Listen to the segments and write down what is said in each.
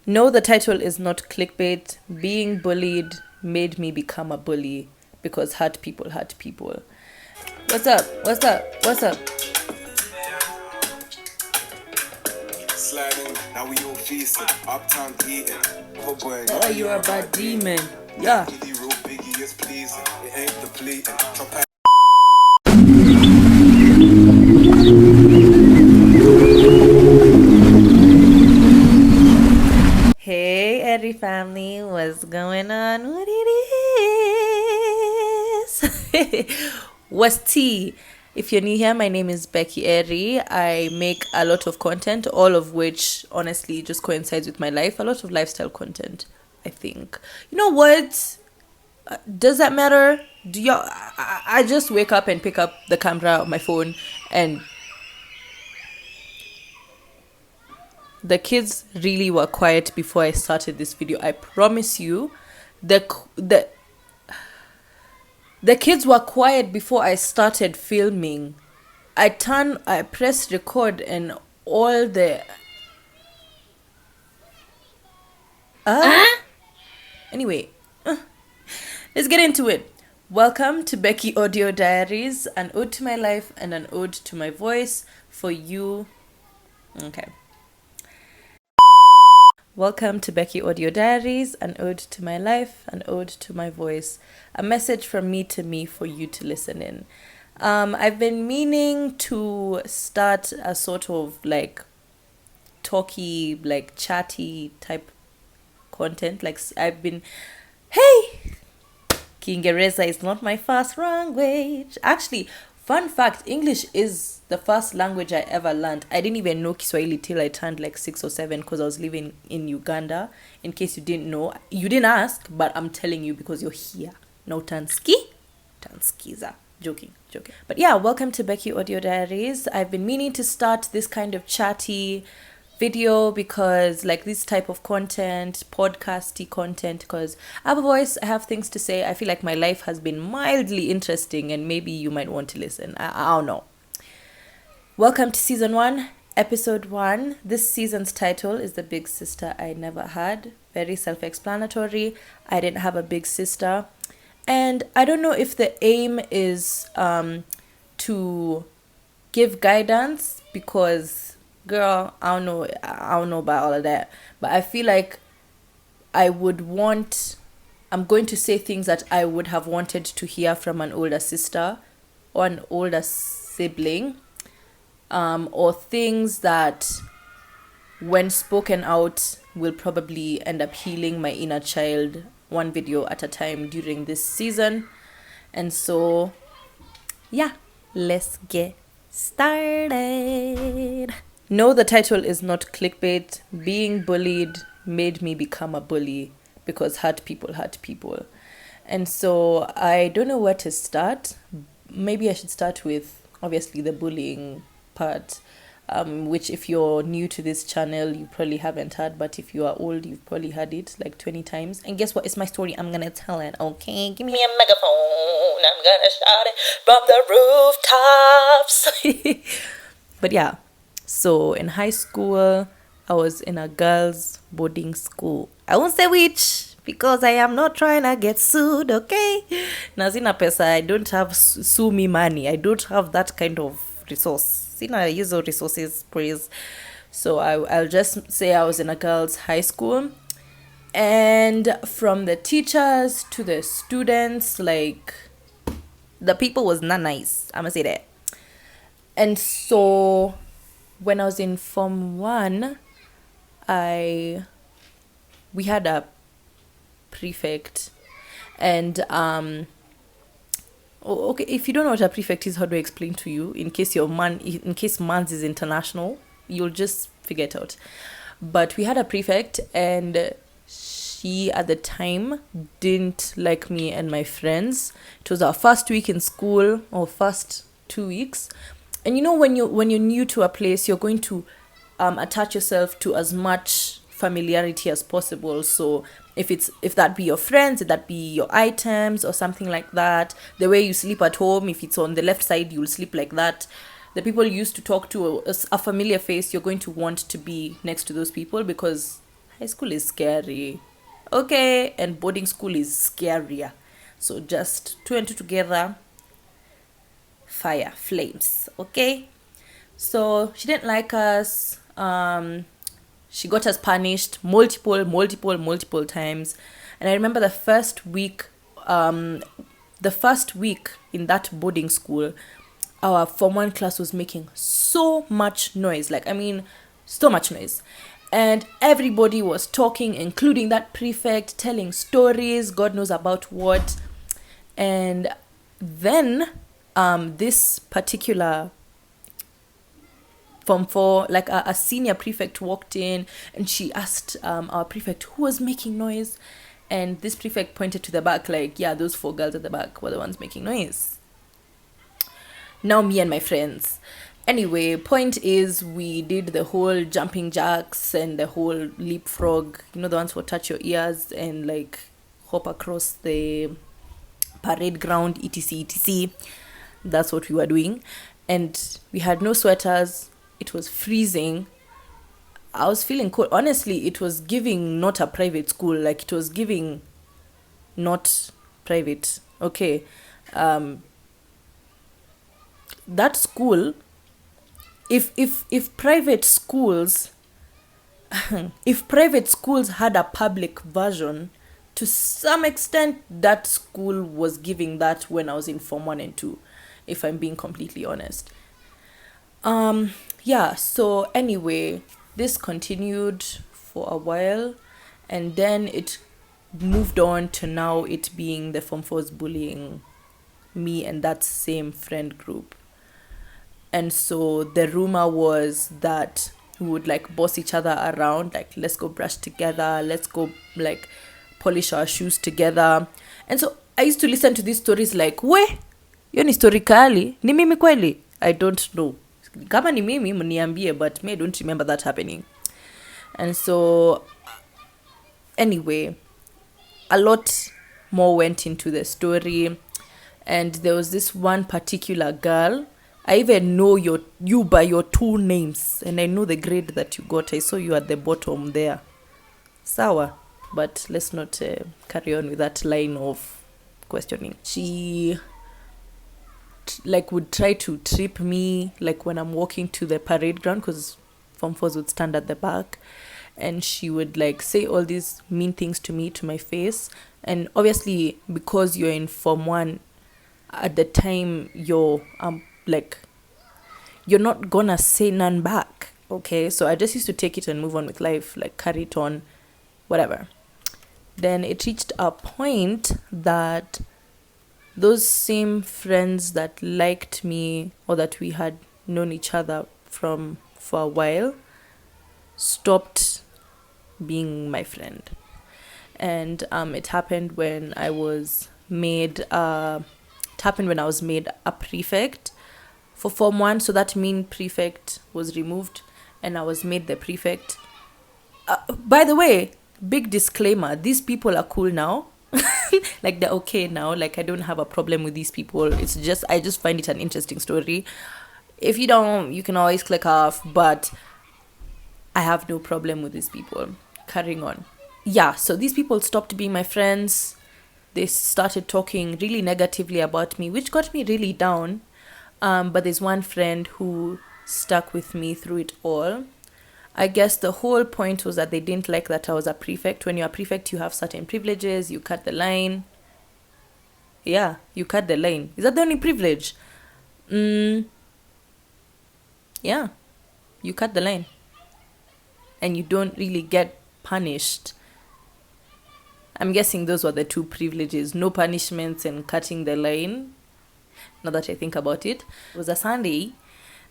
No, the title is not clickbait. Being bullied made me become a bully because hurt people hurt people. What's up? What's up? What's up? Sliding, now we all feasting, uptown eating. Oh boy, Oh, you're a bad demon. Yeah. Real Biggie is pleasing, it ain't depleting. Hey, Eri family, what's going on? What it is? What's tea? If you're new here, my name is Beckie Eri. I make a lot of content, all of which honestly just coincides with my life. A lot of lifestyle content, I think. You know what? Does that matter? Do y'all? I just wake up and pick up the camera of my phone, and the kids really were quiet before I started this video. I promise you, the kids were quiet before I started filming. I pressed record, and all the anyway, let's get into it. Welcome to Beckie Audio Diaries, an ode to my life and an ode to my voice for you. Okay. Welcome to Beckie Audio Diaries, an ode to my life, an ode to my voice, a message from me to me for you to listen in. I've been meaning to start a sort of like talky, like chatty type content. Like I've been, hey, Kiingereza is not my first language. Actually, fun fact, English is the first language I ever learned. I didn't even know Kiswahili till I turned like 6 or 7 because I was living in Uganda. In case you didn't know, you didn't ask, but I'm telling you because you're here. No Tanskiza. Joking. But yeah, welcome to Beckie Audio Diaries. I've been meaning to start this kind of chatty video because like this type of content, podcasty content, because I have a voice, I have things to say. I feel like my life has been mildly interesting and maybe you might want to listen. I don't know. Welcome to season 1, episode 1. This season's title is The Big Sister I Never Had. Very self-explanatory. I didn't have a big sister. And I don't know if the aim is to give guidance because, girl, I don't know about all of that. But I feel like I'm going to say things that I would have wanted to hear from an older sister or an older sibling. Or things that when spoken out will probably end up healing my inner child one video at a time during this season. And so yeah, let's get started. No, the title is not clickbait. Being bullied made me become a bully because hurt people hurt people. And so I don't know where to start. Maybe I should start with obviously the bullying part, which if you're new to this channel you probably haven't heard, but if you are old you've probably heard it like 20 times. And guess what, it's my story, I'm gonna tell it. Okay, give me a megaphone, I'm gonna shout it from the rooftops. But yeah, so in high school I was in a girls boarding school. I won't say which because I am not trying to get sued, okay? Nazina pesa, I don't have sue me money. I don't have that kind of resource. I use those resources, please. So I'll just say I was in a girls' high school, and from the teachers to the students, like the people was not nice. I'm gonna say that. And so when I was in Form 1, we had a prefect, and okay, if you don't know what a prefect is, how do I explain to you? In case man's is international, you'll just figure it out. But we had a prefect, and she at the time didn't like me and my friends. It was our first week in school, or first 2 weeks. And you know, when you're new to a place, you're going to attach yourself to as much familiarity as possible. So if that be your friends, if that be your items or something like that, the way you sleep at home, if it's on the left side you'll sleep like that, the people you used to talk to, a familiar face, you're going to want to be next to those people because high school is scary. Okay, and boarding school is scarier. So just two and two together, fire, flames. Okay. So she didn't like us. She got us punished multiple times. And I remember the first week in that boarding school, our Form 1 class was making so much noise. Like, I mean, so much noise. And everybody was talking, including that prefect, telling stories, God knows about what. And then this particular Form 4, like a senior prefect walked in, and she asked our prefect who was making noise. And this prefect pointed to the back like, yeah, those 4 girls at the back were the ones making noise. Now me and my friends. Anyway, point is, we did the whole jumping jacks and the whole leapfrog, the ones who touch your ears and like hop across the parade ground, etc. That's what we were doing. And we had no sweaters. It was freezing. I was feeling cold. Honestly, it was giving not a private school. Like, it was giving not private. Okay. That school, if private schools if private schools had a public version, to some extent that school was giving that when I was in Form 1 and 2, if I'm being completely honest. Yeah, so anyway, this continued for a while, and then it moved on to now it being the Form 4s bullying me and that same friend group. And so the rumor was that we would like boss each other around, like, let's go brush together, let's go like polish our shoes together. And so I used to listen to these stories like, we, hiyo ni story kali, ni mimi kweli? I don't know. Kama ni mimi mniambie, but me I don't remember that happening. And so anyway, a lot more went into the story, and there was this one particular girl. I even know you by your 2 names, and I know the grade that you got. I saw you at the bottom there. Sawa, but let's not carry on with that line of questioning. She like would try to trip me, like when I'm walking to the parade ground, because Form 4s would stand at the back, and she would like say all these mean things to me, to my face. And obviously, because you're in Form 1 at the time, you're not gonna say none back. Okay, so I just used to take it and move on with life, like carry it on, whatever. Then it reached a point that those same friends that liked me, or that we had known each other from for a while, stopped being my friend. And it happened when I was made a prefect for Form 1. So that mean prefect was removed, and I was made the prefect. By the way, big disclaimer, these people are cool now. Like, they're okay now. Like, I don't have a problem with these people. It's just, I just find it an interesting story. If you don't, you can always click off, but I have no problem with these people. Carrying on. Yeah, so these people stopped being my friends. They started talking really negatively about me, which got me really down. But there's one friend who stuck with me through it all. I guess the whole point was that they didn't like that I was a prefect. When you're a prefect, you have certain privileges. You cut the line. Yeah, you cut the line. Is that the only privilege? Yeah, you cut the line. And you don't really get punished. I'm guessing those were the 2 privileges. No punishments and cutting the line. Now that I think about it. It was a Sunday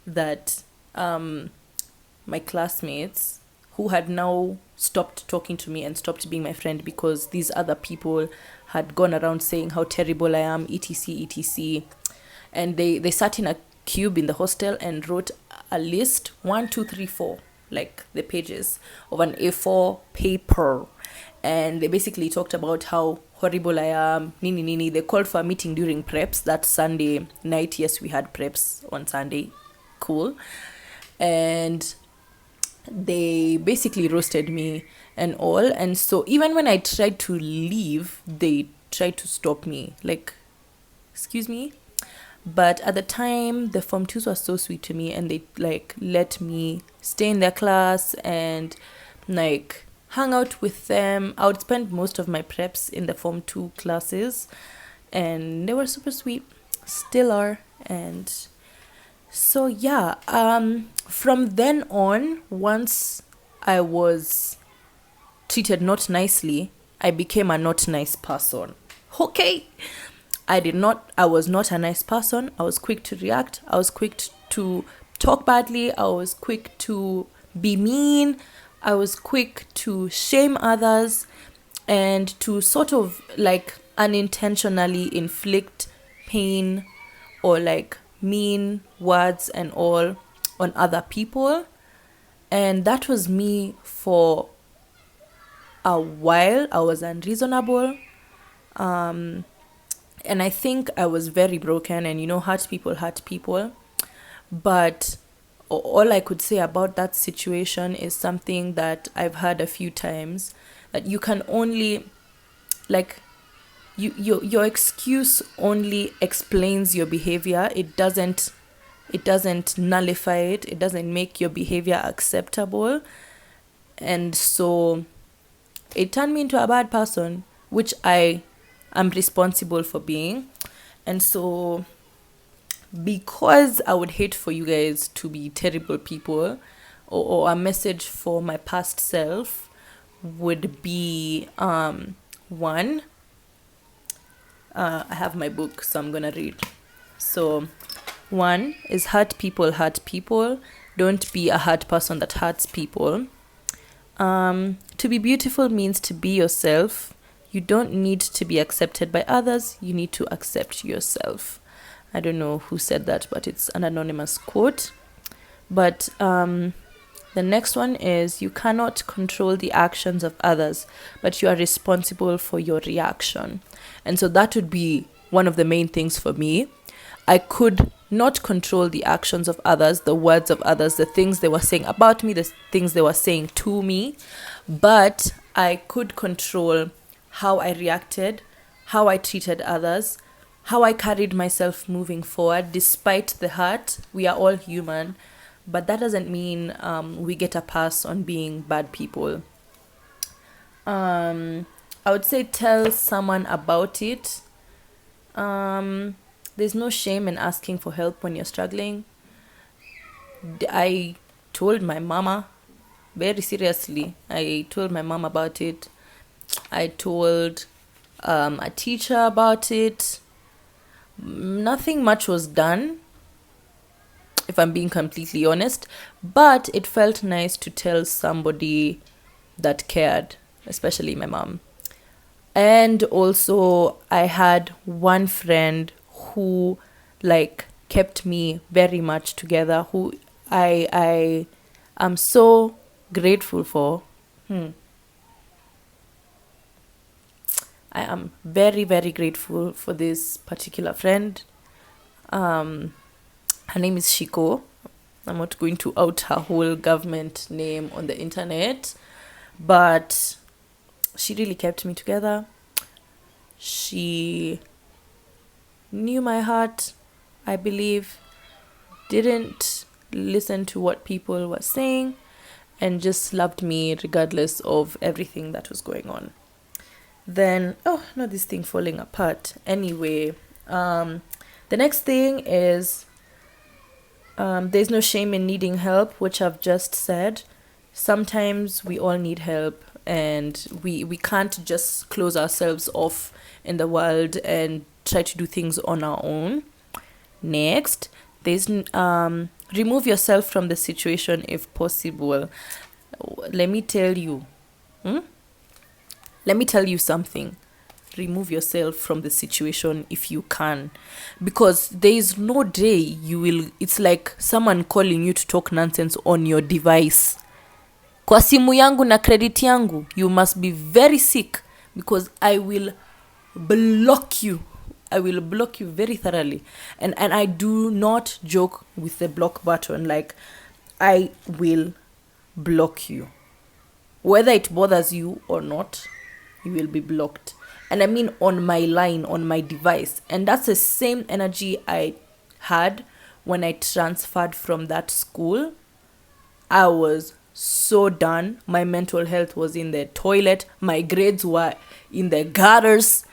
that my classmates, who had now stopped talking to me and stopped being my friend because these other people had gone around saying how terrible I am, etc. And they sat in a cube in the hostel and wrote a list, 1, 2, 3, 4, like the pages of an A4 paper. And they basically talked about how horrible I am, nini. They called for a meeting during preps that Sunday night. Yes, we had preps on Sunday. Cool. And they basically roasted me and all. And so even when I tried to leave, they tried to stop me, like, excuse me. But at the time, the Form 2s were so sweet to me, and they like let me stay in their class and like hang out with them. I would spend most of my preps in the Form 2 classes, and they were super sweet, still are. And so yeah, from then on, once I was treated not nicely, I became a not nice person. Okay. I was not a nice person. I was quick to react. I was quick to talk badly. I was quick to be mean. I was quick to shame others and to sort of like unintentionally inflict pain or like mean words and all on other people. And that was me for a while. I was unreasonable. And I think I was very broken, and hurt people. But all I could say about that situation is something that I've heard a few times, that you can only, like, your excuse only explains your behavior. It doesn't nullify it. It doesn't make your behavior acceptable. And so it turned me into a bad person, which I'm responsible for being. And so because I would hate for you guys to be terrible people, or a message for my past self would be one, I have my book, so I'm gonna read. So one is hurt people. Don't be a hurt person that hurts people. To be beautiful means to be yourself. You don't need to be accepted by others. You need to accept yourself. I don't know who said that, but it's an anonymous quote. But the next one is, you cannot control the actions of others, but you are responsible for your reaction. And so that would be one of the main things for me. I could not control the actions of others, the words of others, the things they were saying about me, the things they were saying to me, but I could control how I reacted, how I treated others, how I carried myself moving forward despite the hurt. We are all human, but that doesn't mean we get a pass on being bad people. I would say tell someone about it. There's no shame in asking for help when you're struggling. I told my mama, very seriously, I told my mom about it. I told a teacher about it. Nothing much was done, if I'm being completely honest, but it felt nice to tell somebody that cared, especially my mom. And also, I had one friend who like kept me very much together, who I am so grateful for. I am very, very grateful for this particular friend. Her name is Shiko. I'm not going to out her whole government name on the internet, but she really kept me together. She knew my heart, I believe, didn't listen to what people were saying, and just loved me regardless of everything that was going on. Then, this thing falling apart. Anyway, the next thing is, there's no shame in needing help, which I've just said. Sometimes we all need help, and we can't just close ourselves off in the world and try to do things on our own. Next, there's remove yourself from the situation if possible. Let me tell you something. Remove yourself from the situation if you can, because there is no day it's like someone calling you to talk nonsense on your device. Kwa simu yangu na credit yangu, you must be very sick, because I will block you. I will block you very thoroughly. And I do not joke with the block button. Like, I will block you. Whether it bothers you or not, you will be blocked. And I mean on my line, on my device. And that's the same energy I had when I transferred from that school. I was so done. My mental health was in the toilet. My grades were in the gutters.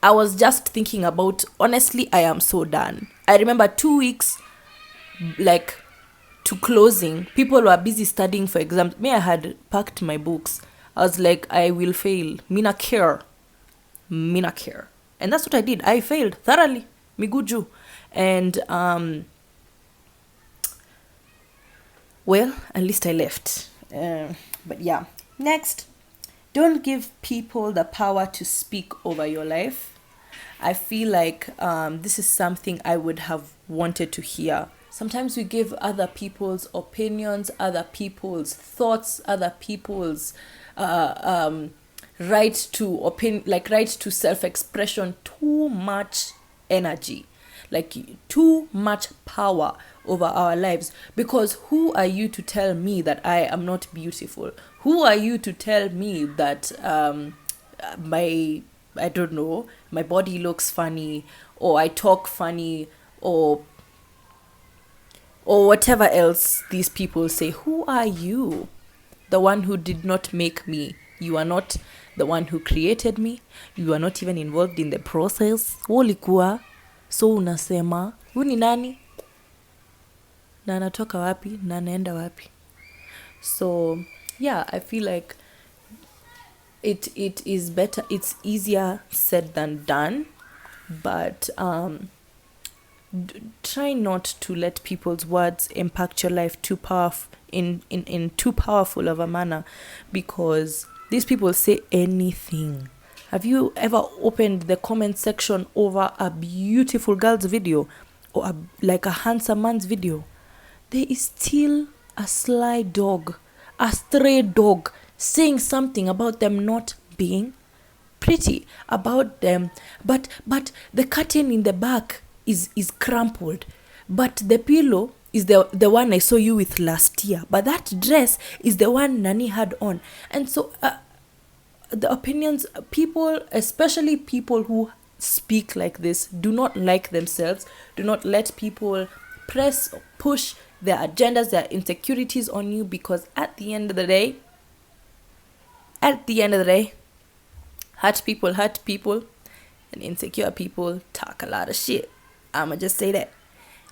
I was just thinking about, honestly, I am so done. I remember 2 weeks, like, to closing, people were busy studying for exams. Me, I had packed my books. I was like, I will fail. Mina care. Mina care. And that's what I did. I failed thoroughly. Miguju. And, well, at least I left. But yeah. Next, don't give people the power to speak over your life. I feel like this is something I would have wanted to hear. Sometimes we give other people's opinions, other people's thoughts, other people's right to self-expression too much energy, like too much power over our lives. Because who are you to tell me that I am not beautiful? Who are you to tell me that my I don't know, my body looks funny, or I talk funny, or whatever else these people say? Who are you? The one who did not make me. You are not the one who created me. You are not even involved in the process. Ulikuwa, so unasema, huu ni nani? Na anatoka wapi? Na anaenda wapi? So, yeah, I feel like it is better, it's easier said than done, but try not to let people's words impact your life too powerful in too powerful of a manner, because these people say anything. Have you ever opened the comment section over a beautiful girl's video, or like a handsome man's video? There is still a sly dog, a stray dog, saying something about them not being pretty, about them, but the curtain in the back is crumpled, but the pillow is the one I saw you with last year, but that dress is the one Nani had on. And so the opinions, people, especially people who speak like this, do not like themselves, do not let people push their agendas, their insecurities on you, because at the end of the day, hurt people, and insecure people talk a lot of shit. I'ma just say that.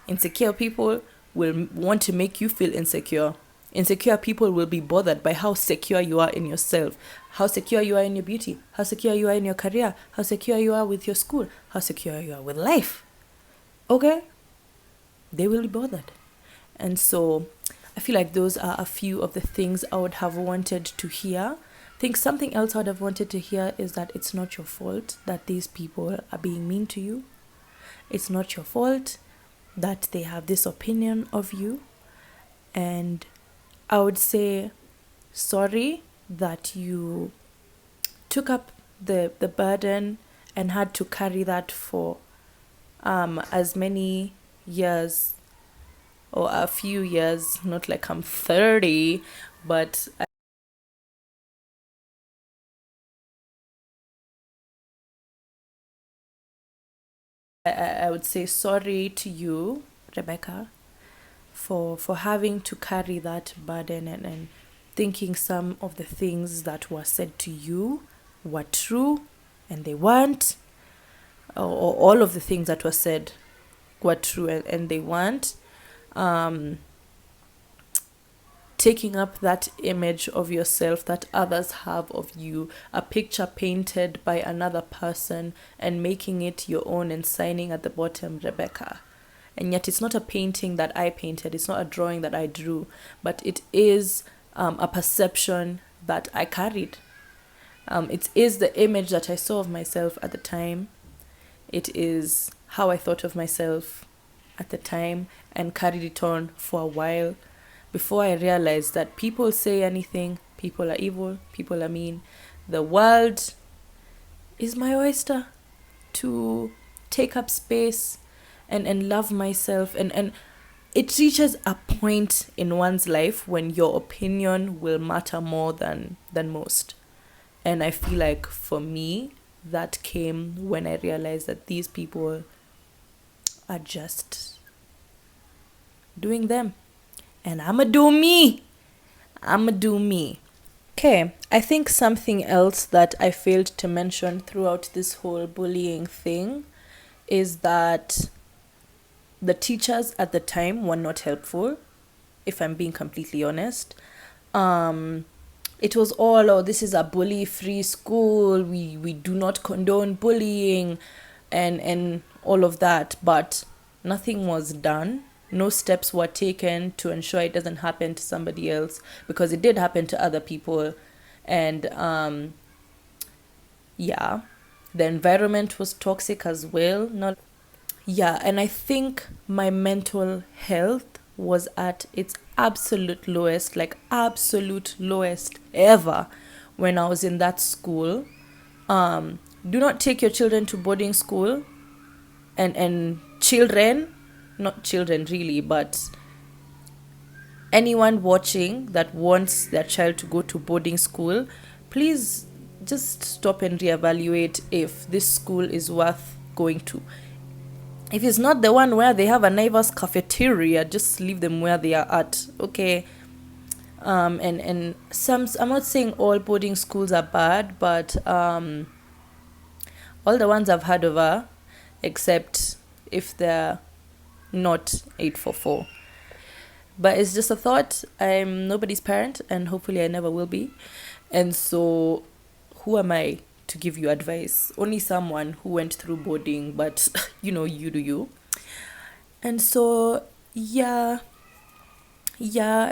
Insecure people will want to make you feel insecure. Insecure people will be bothered by how secure you are in yourself, how secure you are in your beauty, how secure you are in your career, how secure you are with your school, how secure you are with life. Okay? They will be bothered. And so I feel like those are a few of the things I would have wanted to hear. I think something else I would have wanted to hear is that it's not your fault that these people are being mean to you. It's not your fault that they have this opinion of you. And I would say sorry that you took up the burden and had to carry that for as many years, or a few years, not like I'm 30, but I would say sorry to you, Rebecca, for having to carry that burden, and thinking some of the things that were said to you were true and they weren't, or all of the things that were said were true and they weren't. Taking up that image of yourself that others have of you, a picture painted by another person, and making it your own and signing at the bottom, Rebecca. And yet it's not a painting that I painted, it's not a drawing that I drew, but it is a perception that I carried. It is the image that I saw of myself at the time. It is how I thought of myself at the time, and carried it on for a while, before I realized that people say anything, people are evil, people are mean. The world is my oyster to take up space and love myself. And it reaches a point in one's life when your opinion will matter more than most. And I feel like for me, that came when I realized that these people are just doing them. And I'ma do me. I'ma do me. Okay, I think something else that I failed to mention throughout this whole bullying thing is that the teachers at the time were not helpful, if I'm being completely honest. It was all, oh, this is a bully-free school, we do not condone bullying, and all of that, but nothing was done. No steps were taken to ensure it doesn't happen to somebody else, because it did happen to other people. And the environment was toxic as well. And I think my mental health was at its absolute lowest ever when I was in that school. Do not take your children to boarding school, and children, not children really, but anyone watching that wants their child to go to boarding school, please just stop and reevaluate if this school is worth going to. If it's not the one where they have a neighbor's cafeteria, just leave them where they are at, okay? And some, I'm not saying all boarding schools are bad, but all the ones I've heard of are, except if they're not 844. But it's just a thought. I'm nobody's parent, and hopefully I never will be. And so, who am I to give you advice? Only someone who went through boarding, but you do you. And so, I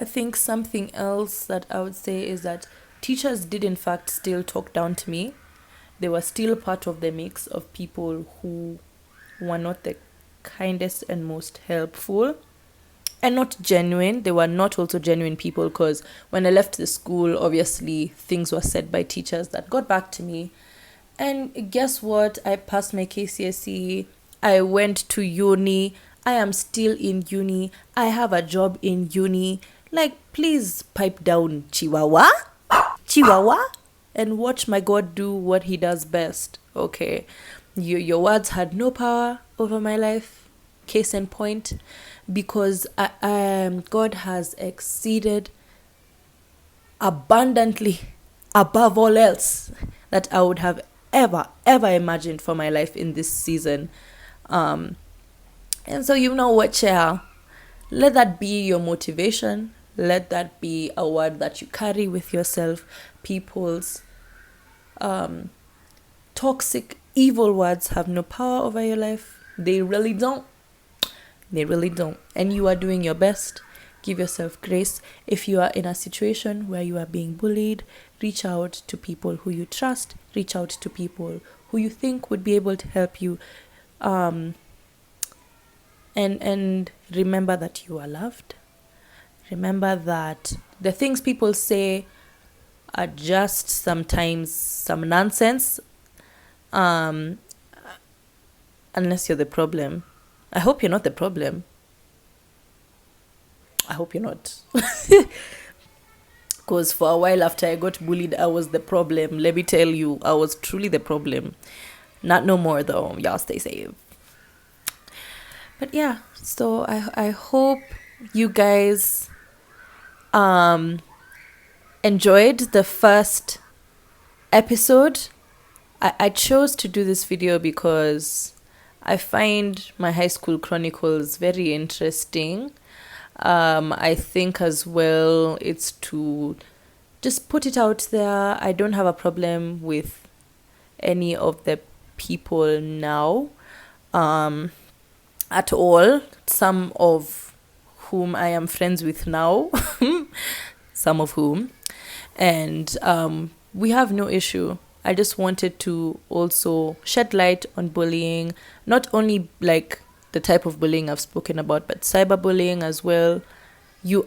think something else that I would say is that teachers did in fact still talk down to me. They were still part of the mix of people who were not the kindest and most helpful, and not genuine. They were not also genuine people, because when I left the school, obviously things were said by teachers that got back to me. And guess what? I passed my KCSE. I went to uni. I am still in uni. I have a job in uni. Like, please pipe down, Chihuahua, and watch my God do what he does best. Okay, your words had no power over my life. Case in point, because God has exceeded abundantly above all else that I would have ever imagined for my life in this season. And so, what, child, let that be your motivation. Let that be a word that you carry with yourself. People's toxic, evil words have no power over your life. They really don't. And you are doing your best. Give yourself grace. If you are in a situation where you are being bullied, reach out to people who you trust. Reach out to people who you think would be able to help you. And remember that you are loved. Remember that the things people say are just sometimes some nonsense. Unless you're the problem. I hope you're not the problem. I hope you're not. Because for a while after I got bullied, I was the problem. Let me tell you, I was truly the problem. Not no more though. Y'all stay safe. But yeah, so I hope you guys enjoyed the first episode. I chose to do this video because I find my high school chronicles very interesting. I think as well it's to just put it out there. I don't have a problem with any of the people now at all. Some of whom I am friends with now. Some of whom. And we have no issue. I just wanted to also shed light on bullying, not only like the type of bullying I've spoken about, but cyberbullying as well. Do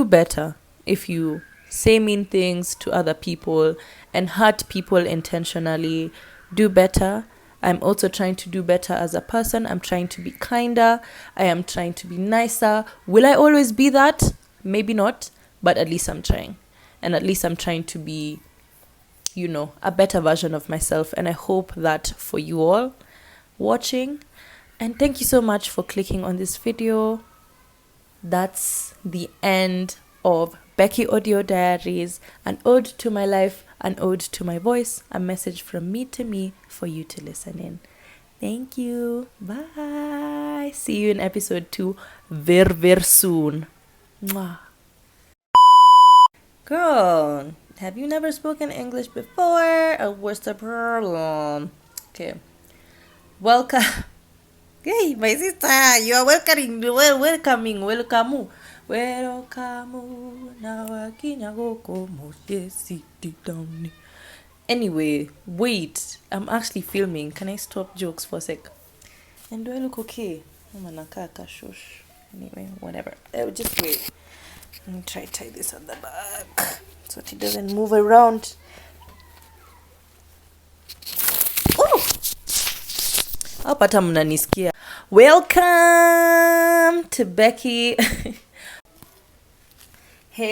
better if you say mean things to other people and hurt people intentionally. Do better. I'm also trying to do better as a person. I'm trying to be kinder. I am trying to be nicer. Will I always be that? Maybe not, but at least I'm trying. And at least I'm trying to be, a better version of myself. And I hope that for you all watching. And thank you so much for clicking on this video. That's the end of Beckie Audio Diaries, an ode to my life, an ode to my voice, a message from me to me for you to listen in. Thank you. Bye. See you in episode 2 very soon. Mwah. Girl, have you never spoken English before? Or what's the problem? Okay. Welcome. Hey, my sister, you are welcoming. Welcome. Anyway, wait. I'm actually filming. Can I stop jokes for a sec? And do I look okay? Anyway, whatever. Just wait. Let me try tie this on the back so it doesn't move around. Oh! Hapata mnanisikia. Welcome to Beckie. Hey,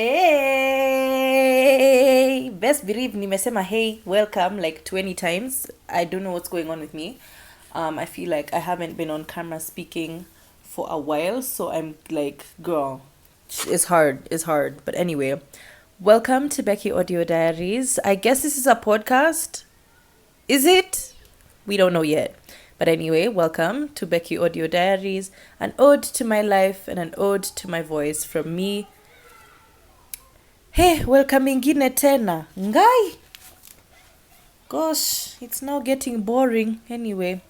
best believe nimesema hey, welcome like 20 times. I don't know what's going on with me. I feel like I haven't been on camera speaking for a while, so I'm like, girl, it's hard. But anyway, welcome to Beckie Audio Diaries. I guess this is a podcast. Is it? We don't know yet. But anyway, welcome to Beckie Audio Diaries, an ode to my life and an ode to my voice from me. Hey, welcome ingine tena. Ngai. Gosh, it's now getting boring. Anyway.